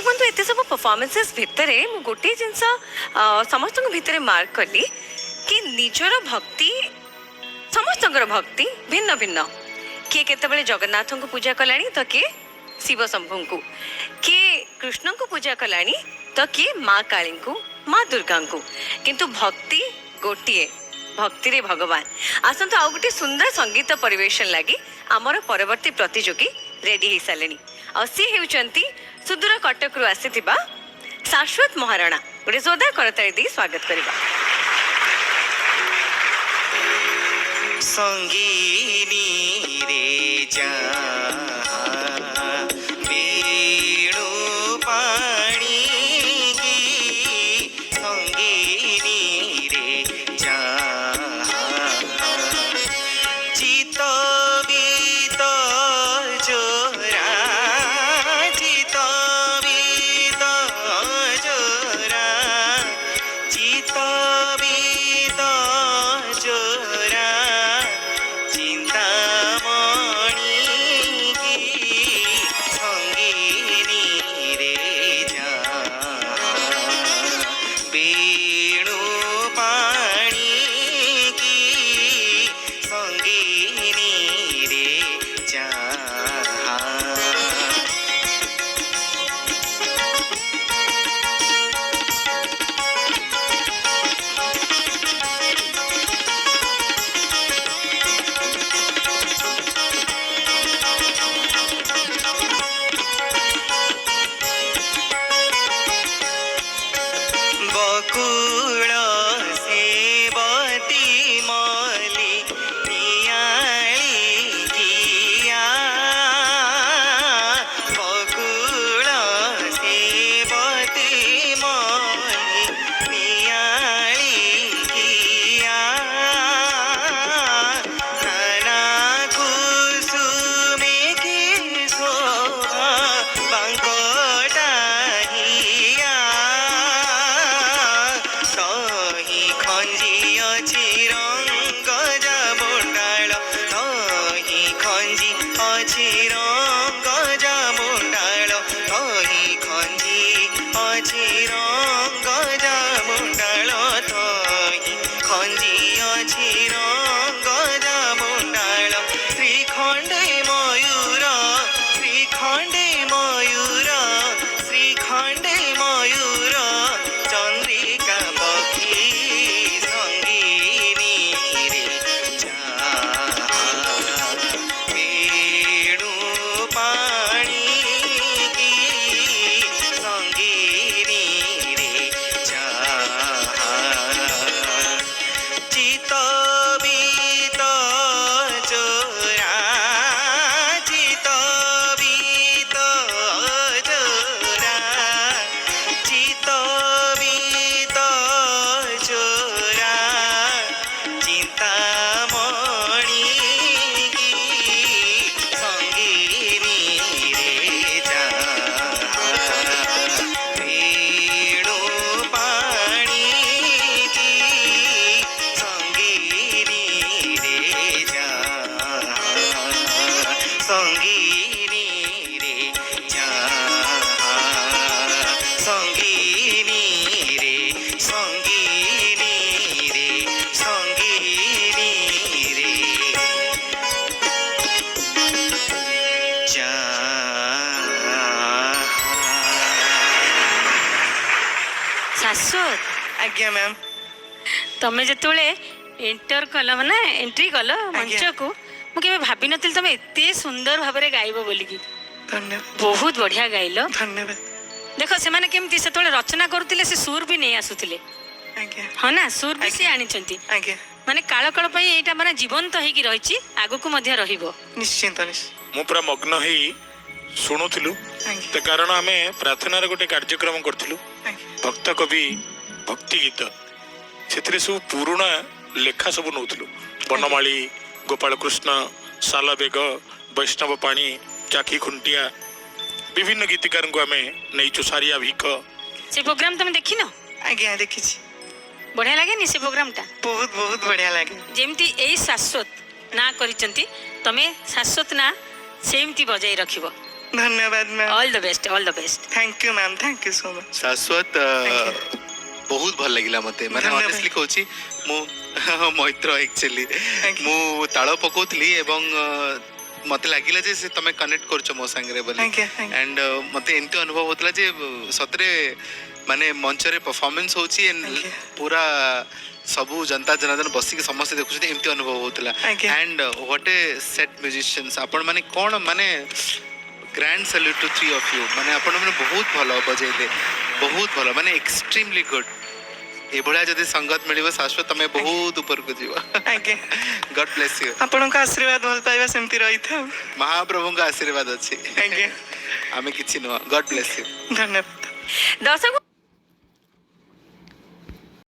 दर्शक बंधु एत सब परफॉर्मेंसेस भितर गोटे जिनस समस्त भितर मार्क कली कि निजर भक्ति समस्त भक्ति भिन्न भिन्न किए केतबेले जगन्नाथ को पूजा कलानी तो किए शिव शंभु को किए कृष्ण को पूजा कलानी तो किए माँ काली को माँ दुर्गा को किंतु भक्ति गोटे भक्ति रे भगवान आसतु आउ गोटे सुंदर संगीत परिवेशन लगी आमर परवर्ती प्रतियोगी रेडी हो सारे आ सी होती सुदूर कटक रु आसीथिबा शाश्वत महाराणा गोटे जोरदार करताली दी स्वागत करबा। संगीनी रे जा वेणु पाणी की संगीनी रे जा चित बीत जोरा चित बीत जोरा चित बीत जोरा बकुल सेवती मली नियाली किया बकुल सेवती मली नियाली किया नाना कुसुमे की शोभा बांकोटा शाश्वत आज्ञा मैम तमें जो एंटर कल ना एंट्री कल मंच को मुझे भाभी नी तुम एत सुंदर भाव में गायब बोलिकी धन्यवाद बहुत बढ़िया गाइल धन्यवाद देख से माने केमती से रचना करुले से सुर भी नहीं आसुले हाँ ना सुर भी सी आनी माने काल काल यहाँ माने जीवंत होगी रही आगु को निश्चिंत मु पूरा मग्न ही शुणुलु कारण आम प्रार्थनार गोटे कार्यक्रम करूँ भक्त कवि भक्ति गीत से सब पुराणा लेखा सब नौलु बनमाली गोपाल कृष्ण सालबेग वैष्णव पाणी चाकी खुंटिया विभिन्न गीतिकार को आम नहीं सारिया भिक से प्रोग्राम तुम देखी न आज्ञा देखी बढ़िया लगे से प्रोग्राम टा बहुत बहुत बढ़िया लगे जेमती यही शाश्वत ना करिसेंती तमे शाश्वत ना सेमती बजाई रखिबो ଧନ୍ୟବାଦ ma'am. All the best, all the best. Thank you ma'am, thank you so much. Shashwat ବହୁତ ଭଲ ଲାଗିଲା ମତେ, ମାନେ ଧନ୍ୟବାଦ। ଅନେଷ୍ଟଲି କହୁଛି ମୁଁ ମୈତ୍ର ଆକ୍ଚୁଆଲି Thank you. ମୁଁ ତାଳ ପକଉଥିଲି ଏବଂ ମତେ ଲାଗିଲା ଯେ ସେ ତମେ କନେକ୍ଟ କରୁଛ ମୋ ସାଙ୍ଗରେ ବୋଲି। Thank you, thank you. And ମତେ ଏମିତି ଅନୁଭବ ହଉଥିଲା ଯେ ସତରେ ମାନେ ମଞ୍ଚରେ ପରଫର୍ମାନ୍ସ ହଉଛି and Thank you. ପୁରା ସବୁ ଜନତା ଜନାର୍ଦ୍ଦନ ବସିକି ସମସ୍ତେ ଦେଖୁଛନ୍ତି ଏମିତି ଅନୁଭବ ହଉଥିଲା। Thank you. And what a set musicians ଆପଣ ମାନେ କ'ଣ ମାନେ grand salute to three of you, ମାନେ ଆପଣ ମାନେ ବହୁତ ଭଲ ବଜେଇଲେ, ବହୁତ ଭଲ, ମାନେ ଏକ୍ସଟ୍ରିମଲି ଗୁଡ୍। ଏଭଳିଆ ଯଦି ସଙ୍ଗତ ମିଳିବ ଶାଶ୍ୱତ ତମେ ବହୁତ ଉପରକୁ ଯିବ। ଆଜ୍ଞା, ଗଡ୍ ବ୍ଲେସ୍ ୟୁ। ଆପଣଙ୍କ ଆଶୀର୍ବାଦ ଭଲ ପାଇବା ସେମିତି ରହିଥାଉ। ମହାପ୍ରଭୁଙ୍କ ଆଶୀର୍ବାଦ ଅଛି, ଆଜ୍ଞା, ଆମେ କିଛି ନୁହଁ। ଗଡ୍ ବ୍ଲେସ୍ ୟୁ। ଧନ୍ୟବାଦ। ଦର୍ଶକ